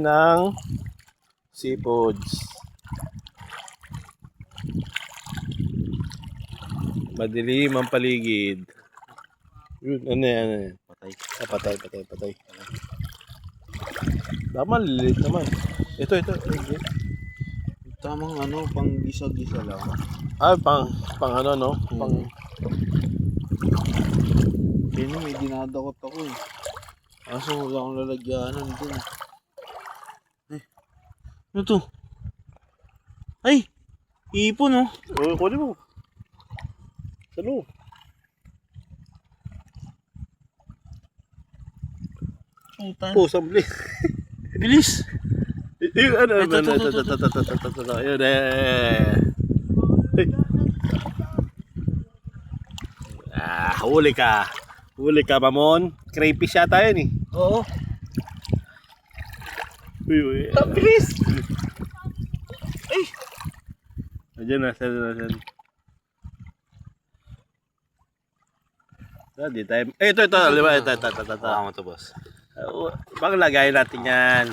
ng seafoods. Madilim ang paligid. Yun, ano yan? Patay. Patay. Tama, lilit naman. Ito. Tamang ano, pang gisa-gisa lang. Pang ano, no? Pang... Kaya may dinadakot ako eh. Kaso wala akong lalagyanan dun. Ano to? Ay! Ipon oh! Kunin mo. Sa loob. Pusang bilis. Bilis! Yung ano, Ito. Yun eh. Huli ka. Mamon. Crayfish yata yun eh. Oo. Uy. Ang bilis! Ay! Diyan na. Di tayo. Ito. Lima. Ito. Baka mo to, boss. Bang lagay natin yan.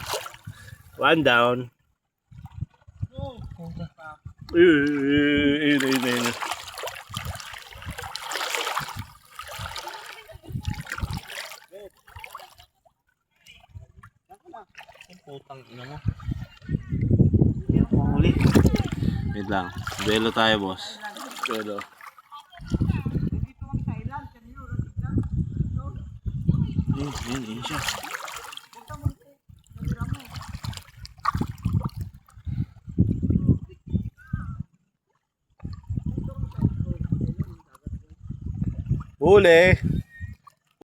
One down. Yun. Putang ina mo. Hindi ako mahuli. Wait lang. Belo tayo, boss. Pero. Yun siya. Huli.